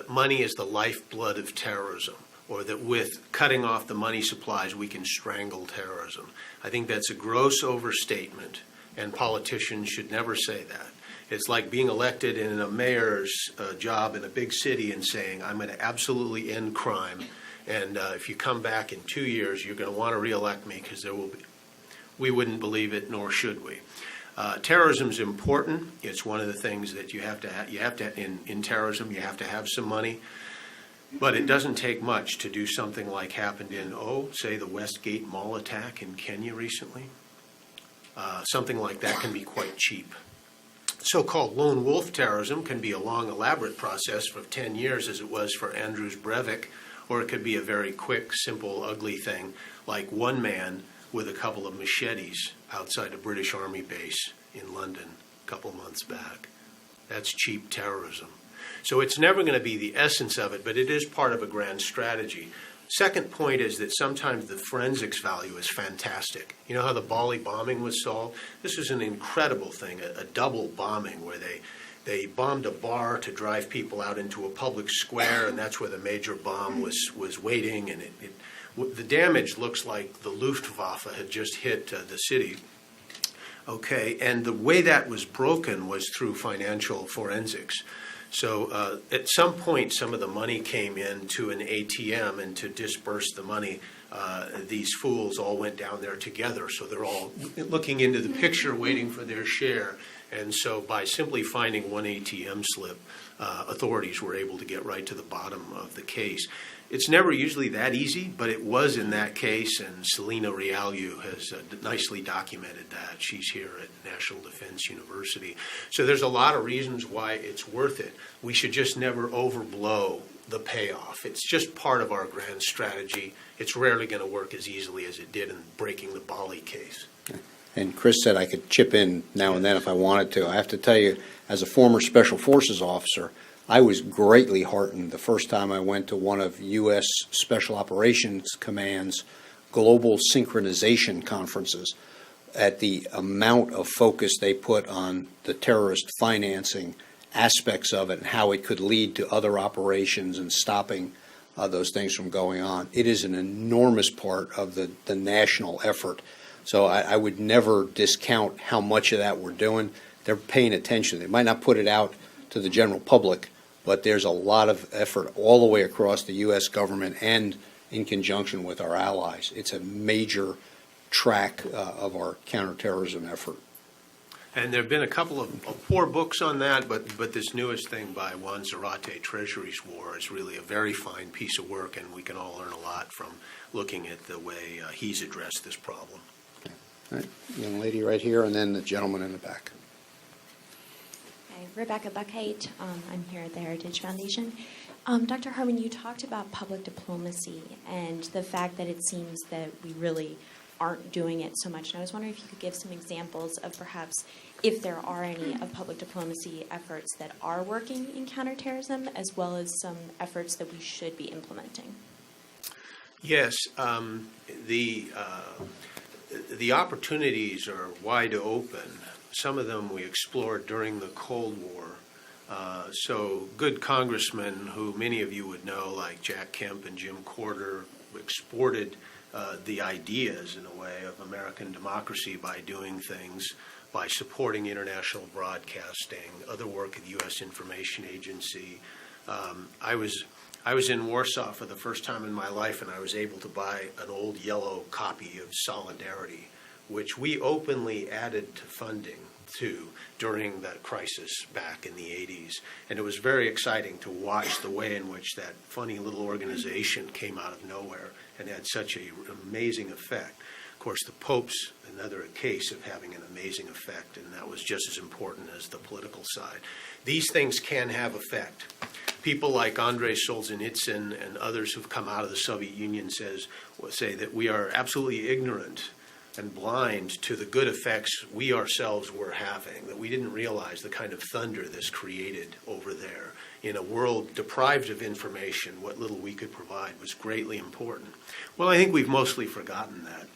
money is the lifeblood of terrorism, or that with cutting off the money supplies we can strangle terrorism. I think that's a gross overstatement, and politicians should never say that. It's like being elected in a mayor's job in a big city and saying, I'm going to absolutely end crime, and if you come back in 2 years, you're going to want to reelect me because there will be. We wouldn't believe it, nor should we. Terrorism is important. It's one of the things that you have to in terrorism, you have to have some money. But it doesn't take much to do something like happened in, say, the Westgate Mall attack in Kenya recently. Something like that can be quite cheap. So-called lone wolf terrorism can be a long, elaborate process for 10 years, as it was for Andrews Breivik, or it could be a very quick, simple, ugly thing, like one man with a couple of machetes outside a British Army base in London a couple months back. That's cheap terrorism. So it's never going to be the essence of it, but it is part of a grand strategy. Second point is that sometimes the forensics value is fantastic. You know how the Bali bombing was solved? This was an incredible thing, a double bombing where they bombed a bar to drive people out into a public square, and that's where the major bomb was waiting. And the damage looks like the Luftwaffe had just hit the city. Okay, and the way that was broken was through financial forensics. So at some point, some of the money came in to an ATM, and to disperse the money, these fools all went down there together. So they're all looking into the picture, waiting for their share. And so by simply finding one ATM slip, authorities were able to get right to the bottom of the case. It's never usually that easy, but it was in that case, and Selena Rialiu has nicely documented that. She's here at National Defense University. So there's a lot of reasons why it's worth it. We should just never overblow the payoff. It's just part of our grand strategy. It's rarely going to work as easily as it did in breaking the Bali case. And Chris said I could chip in now and then if I wanted to. I have to tell you, as a former Special Forces officer, I was greatly heartened the first time I went to one of U.S. Special Operations Command's global synchronization conferences at the amount of focus they put on the terrorist financing aspects of it and how it could lead to other operations and stopping those things from going on. It is an enormous part of the national effort. So I would never discount how much of that we're doing. They're paying attention. They might not put it out to the general public, but there's a lot of effort all the way across the U.S. government and in conjunction with our allies. It's a major track of our counterterrorism effort. And there have been a couple of poor books on that, but this newest thing by Juan Zarate, Treasury's War, is really a very fine piece of work, and we can all learn a lot from looking at the way he's addressed this problem. Okay. All right. Young lady right here, and then the gentleman in the back. Hi, Rebecca Buckheit. I'm here at the Heritage Foundation. Dr. Harmon, you talked about public diplomacy and the fact that it seems that we really aren't doing it so much. And I was wondering if you could give some examples of perhaps if there are any of public diplomacy efforts that are working in counterterrorism, as well as some efforts that we should be implementing. Yes, the opportunities are wide open. Some of them we explored during the Cold War. So good congressmen who many of you would know, like Jack Kemp and Jim Corder, exported the ideas, in a way, of American democracy by doing things, by supporting international broadcasting, other work at the U.S. Information Agency. I was in Warsaw for the first time in my life, and I was able to buy an old yellow copy of Solidarity, which we openly added to funding to during that crisis back in the 80s. And it was very exciting to watch the way in which that funny little organization came out of nowhere and had such an amazing effect. Of course, the Pope's another case of having an amazing effect, and that was just as important as the political side. These things can have effect. People like Andrei Solzhenitsyn and others who've come out of the Soviet Union say that we are absolutely ignorant and blind to the good effects we ourselves were having, that we didn't realize the kind of thunder this created over there. In a world deprived of information, what little we could provide was greatly important. Well, I think we've mostly forgotten that.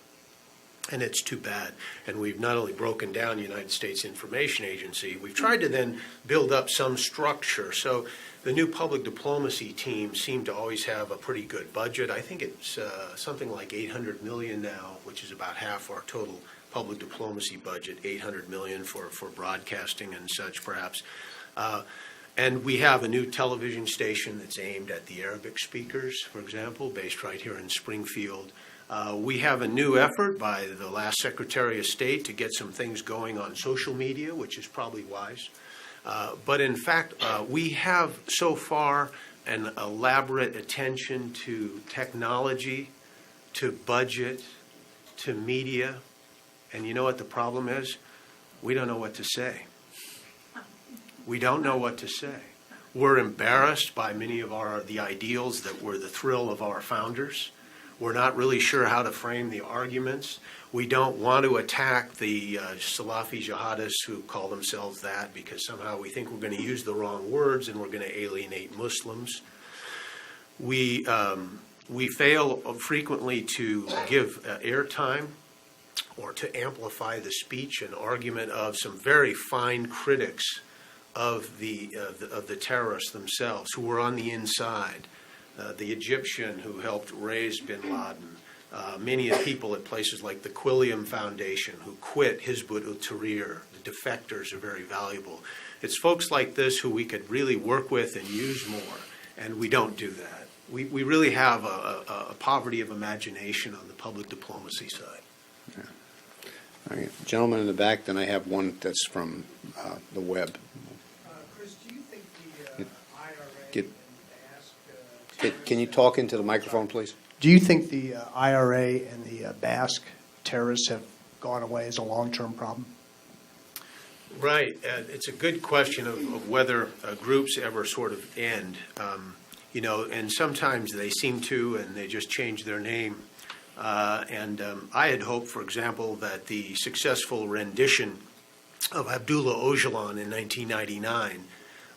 And it's too bad. And we've not only broken down the United States Information Agency, we've tried to then build up some structure. So the new public diplomacy team seem to always have a pretty good budget. I think it's something like $800 million now, which is about half our total public diplomacy budget, $800 million for broadcasting and such, perhaps. And we have a new television station that's aimed at the Arabic speakers, for example, based right here in Springfield. We have a new effort by the last Secretary of State to get some things going on social media, which is probably wise. But in fact, we have so far an elaborate attention to technology, to budget, to media. And you know what the problem is? We don't know what to say. We don't know what to say. We're embarrassed by many of the ideals that were the thrill of our founders. We're not really sure how to frame the arguments. We don't want to attack the Salafi jihadists who call themselves that because somehow we think we're going to use the wrong words and we're going to alienate Muslims. We fail frequently to give airtime or to amplify the speech and argument of some very fine critics of the terrorists themselves who were on the inside. The Egyptian who helped raise bin Laden, many of the people at places like the Quilliam Foundation who quit Hizb ut-Tahrir. The defectors are very valuable. It's folks like this who we could really work with and use more, and we don't do that. We really have a poverty of imagination on the public diplomacy side. Yeah. All right. Gentleman in the back, then I have one that's from the web. Chris, do you think the IRA Get- and BASC... Can you talk into the microphone, please? Do you think the IRA and the BASC terrorists have gone away as a long-term problem? Right. It's a good question of whether groups ever sort of end. And sometimes they seem to, and they just change their name. I had hoped, for example, that the successful rendition of Abdullah Öcalan in 1999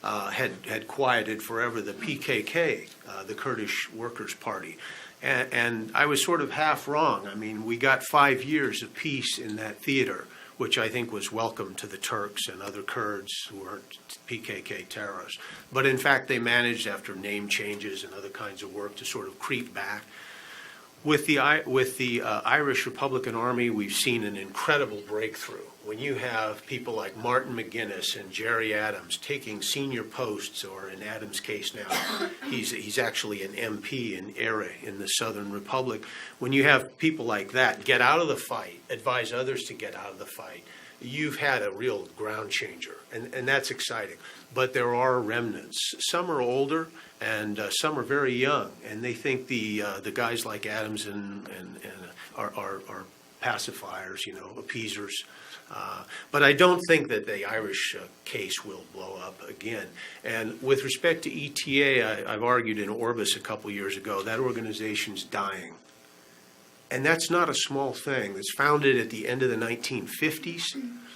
had quieted forever the PKK, the Kurdish Workers' Party. And I was sort of half wrong. I mean, we got 5 years of peace in that theater, which I think was welcome to the Turks and other Kurds who weren't PKK terrorists. But in fact, they managed, after name changes and other kinds of work, to sort of creep back. With the Irish Republican Army, we've seen an incredible breakthrough. When you have people like Martin McGuinness and Jerry Adams taking senior posts, or in Adams' case now, he's actually an MP in Eire in the Southern Republic. When you have people like that get out of the fight, advise others to get out of the fight, you've had a real ground changer, and that's exciting. But there are remnants. Some are older, and some are very young, and they think the guys like Adams and are pacifiers, appeasers. But I don't think that the Irish case will blow up again. And with respect to ETA, I've argued in Orbis a couple years ago, that organization's dying. And that's not a small thing. It's founded at the end of the 1950s.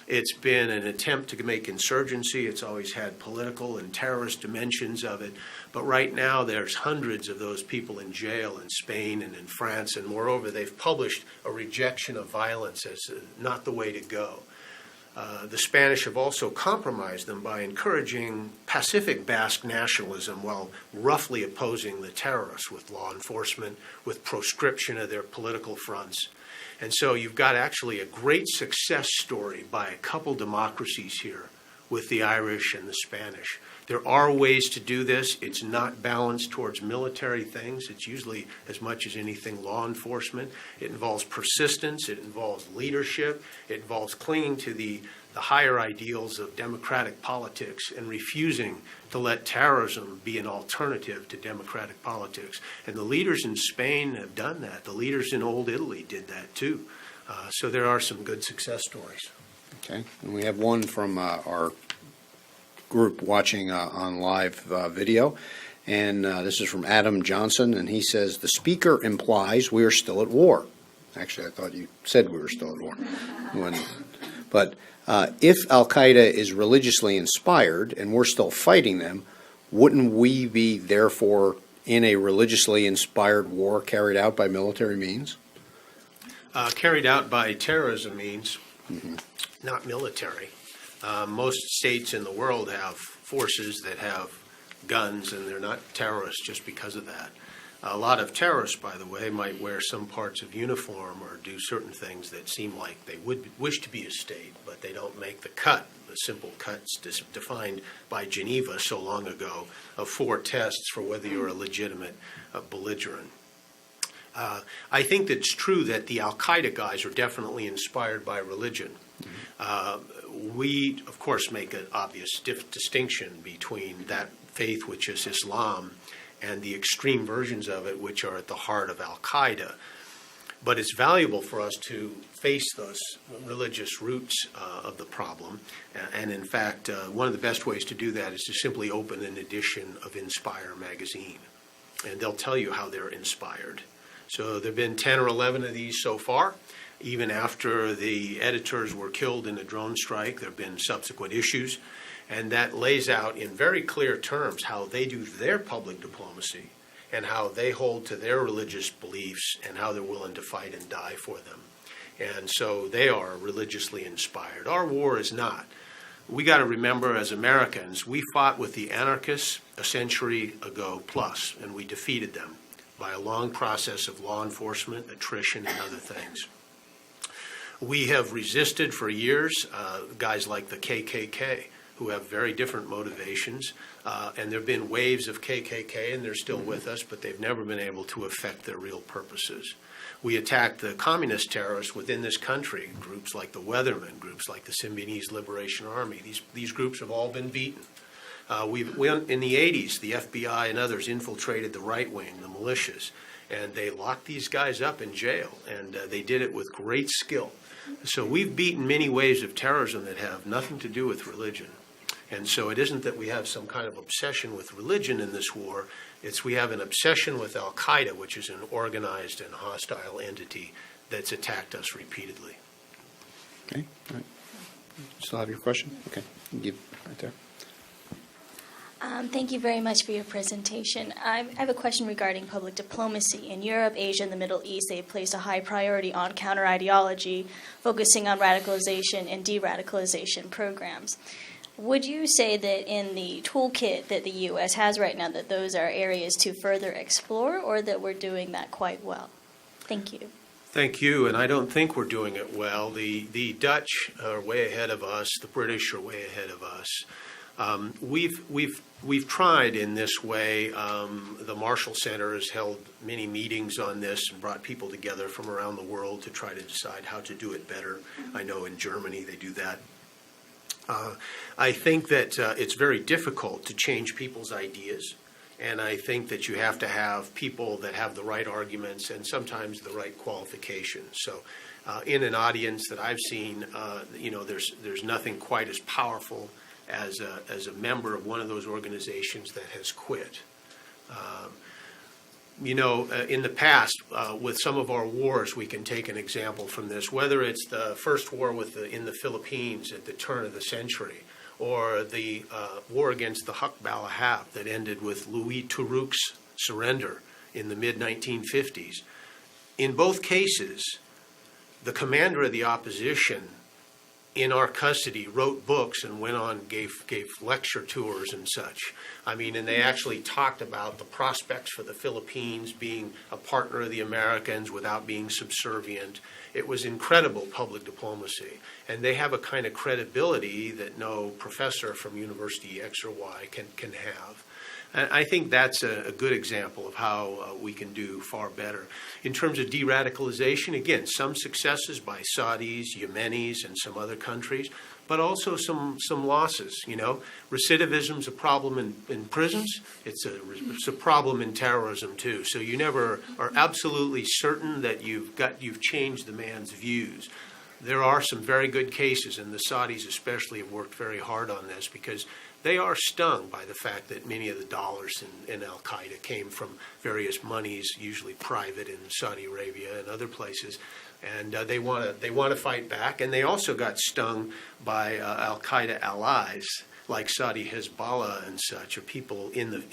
It's been an attempt to make insurgency. It's always had political and terrorist dimensions of it. But right now, there's hundreds of those people in jail in Spain and in France. And moreover, they've published a rejection of violence as not the way to go. The Spanish have also compromised them by encouraging Pacific Basque nationalism while roughly opposing the terrorists with law enforcement, with proscription of their political fronts. And so you've got actually a great success story by a couple democracies here with the Irish and the Spanish. There are ways to do this. It's not balanced towards military things. It's usually, as much as anything, law enforcement. It involves persistence. It involves leadership. It involves clinging to the higher ideals of democratic politics and refusing to let terrorism be an alternative to democratic politics. And the leaders in Spain have done that. The leaders in Old Italy did that too. So there are some good success stories. Okay. And we have one from our group watching on live video. And this is from Adam Johnson, and he says, the speaker implies we are still at war. Actually, I thought you said we were still at war. But if al-Qaeda is religiously inspired and we're still fighting them, wouldn't we be therefore in a religiously inspired war carried out by military means? Carried out by terrorism means, not military. Most states in the world have forces that have guns, and they're not terrorists just because of that. A lot of terrorists, by the way, might wear some parts of uniform or do certain things that seem like they would wish to be a state, but they don't make the cut, the simple cuts defined by Geneva so long ago of 4 tests for whether you're a legitimate belligerent. I think that it's true that the al-Qaeda guys are definitely inspired by religion. We, of course, make an obvious distinction between that faith, which is Islam, and the extreme versions of it, which are at the heart of al-Qaeda. But it's valuable for us to face those religious roots of the problem. And in fact, one of the best ways to do that is to simply open an edition of Inspire magazine. And they'll tell you how they're inspired. So there have been 10 or 11 of these so far. Even after the editors were killed in a drone strike, there have been subsequent issues. And that lays out in very clear terms how they do their public diplomacy and how they hold to their religious beliefs and how they're willing to fight and die for them. And so they are religiously inspired. Our war is not. We got to remember, as Americans, we fought with the anarchists a century ago plus, and we defeated them by a long process of law enforcement, attrition, and other things. We have resisted for years guys like the KKK, who have very different motivations, and there have been waves of KKK, and they're still with us, but they've never been able to affect their real purposes. We attacked the communist terrorists within this country, groups like the Weathermen, groups like the Symbionese Liberation Army. These groups have all been beaten. In the 80s, the FBI and others infiltrated the right wing, the militias, and they locked these guys up in jail, and they did it with great skill. So we've beaten many waves of terrorism that have nothing to do with religion. And so it isn't that we have some kind of obsession with religion in this war. It's we have an obsession with al-Qaeda, which is an organized and hostile entity that's attacked us repeatedly. Okay. All right. Still have your question? Okay. You right there. Thank you very much for your presentation. I have a question regarding public diplomacy. In Europe, Asia, and the Middle East, they've placed a high priority on counter-ideology, focusing on radicalization and de-radicalization programs. Would you say that in the toolkit that the U.S. has right now, that those are areas to further explore, or that we're doing that quite well? Thank you. Thank you, and I don't think we're doing it well. The Dutch are way ahead of us. The British are way ahead of us. We've tried in this way. The Marshall Center has held many meetings on this and brought people together from around the world to try to decide how to do it better. I know in Germany they do that. I think that it's very difficult to change people's ideas, and I think that you have to have people that have the right arguments and sometimes the right qualifications. So in an audience that I've seen, there's nothing quite as powerful as a member of one of those organizations that has quit. In the past, with some of our wars, we can take an example from this, whether it's the first war in the Philippines at the turn of the century, or the war against the Haq Balahab that ended with Louis Turuk's surrender in the mid-1950s. In both cases, the commander of the opposition in our custody wrote books and went on, gave lecture tours and such. I mean, and they actually talked about the prospects for the Philippines being a partner of the Americans without being subservient. It was incredible public diplomacy. And they have a kind of credibility that no professor from University X or Y can have. And I think that's a good example of how we can do far better. In terms of de-radicalization, again, some successes by Saudis, Yemenis, and some other countries, but also some losses. Recidivism's a problem in prisons. It's a problem in terrorism too. So you never are absolutely certain that you've changed the man's views. There are some very good cases, and the Saudis especially have worked very hard on this because they are stung by the fact that many of the dollars in al-Qaeda came from various monies, usually private in Saudi Arabia and other places, and they want to fight back. And they also got stung by al-Qaeda allies like Saudi Hezbollah and such, or people in the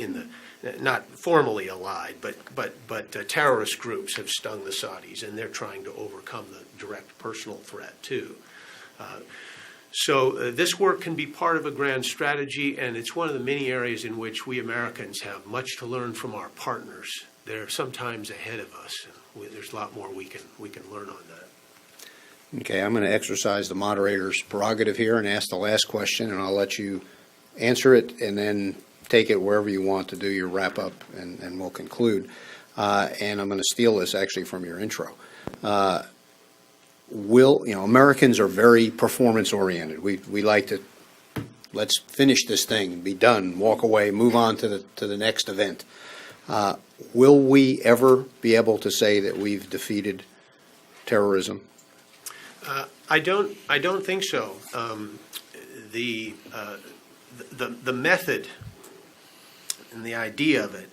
not formally allied, but terrorist groups have stung the Saudis, and they're trying to overcome the direct personal threat too. So this work can be part of a grand strategy, and it's one of the many areas in which we Americans have much to learn from our partners. They're sometimes ahead of us. There's a lot more we can learn on that. Okay, I'm going to exercise the moderator's prerogative here and ask the last question, and I'll let you answer it and then take it wherever you want to do your wrap-up, and we'll conclude. And I'm going to steal this actually from your intro. Americans are very performance-oriented. We like to, let's finish this thing, be done, walk away, move on to the next event. Will we ever be able to say that we've defeated terrorism? I don't think so. The method and the idea of it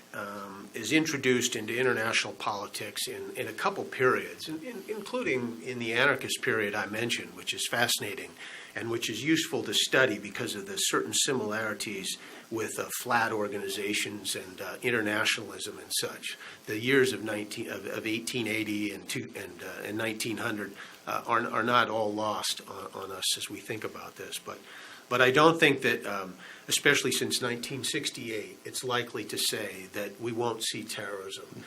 is introduced into international politics in a couple periods, including in the anarchist period I mentioned, which is fascinating and which is useful to study because of the certain similarities with flat organizations and internationalism and such. The years of 1880 and 1900 are not all lost on us as we think about this, but I don't think that, especially since 1968, it's likely to say that we won't see terrorism.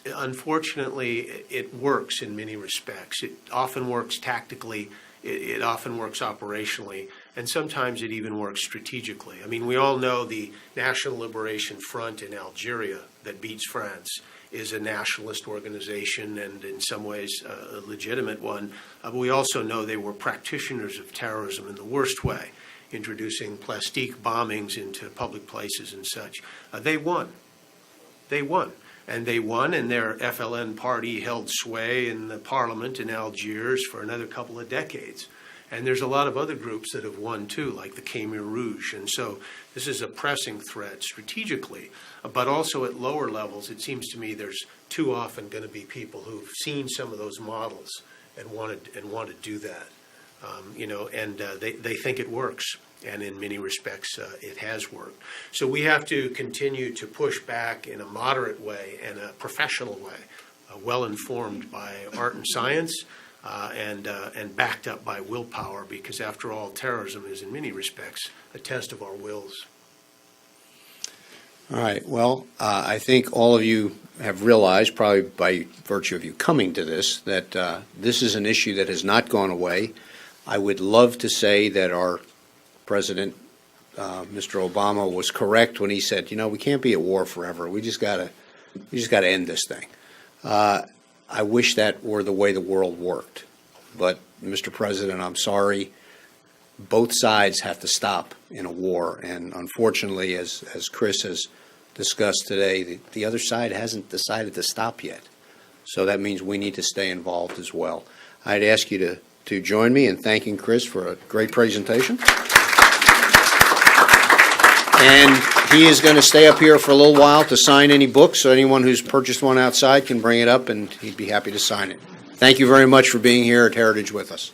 Unfortunately, it works in many respects. It often works tactically. It often works operationally, and sometimes it even works strategically. I mean, we all know the National Liberation Front in Algeria that beats France is a nationalist organization and in some ways a legitimate one. But we also know they were practitioners of terrorism in the worst way, introducing plastique bombings into public places and such. They won. They won. And they won, and their FLN party held sway in the parliament in Algiers for another couple of decades. And there's a lot of other groups that have won too, like the Khmer Rouge. And so this is a pressing threat strategically, but also at lower levels. It seems to me there's too often going to be people who've seen some of those models and want to do that. They think it works. And in many respects, it has worked. So we have to continue to push back in a moderate way and a professional way, well informed by art and science, and backed up by willpower, because after all, terrorism is in many respects a test of our wills. All right. Well, I think all of you have realized, probably by virtue of you coming to this, that this is an issue that has not gone away. I would love to say that our President, Mr. Obama, was correct when he said, we can't be at war forever. We just got to end this thing. I wish that were the way the world worked. But, Mr. President, I'm sorry. Both sides have to stop in a war. And unfortunately, as Chris has discussed today, the other side hasn't decided to stop yet. So that means we need to stay involved as well. I'd ask you to join me in thanking Chris for a great presentation. And he is going to stay up here for a little while to sign any books, so anyone who's purchased one outside can bring it up, and he'd be happy to sign it. Thank you very much for being here at Heritage with us.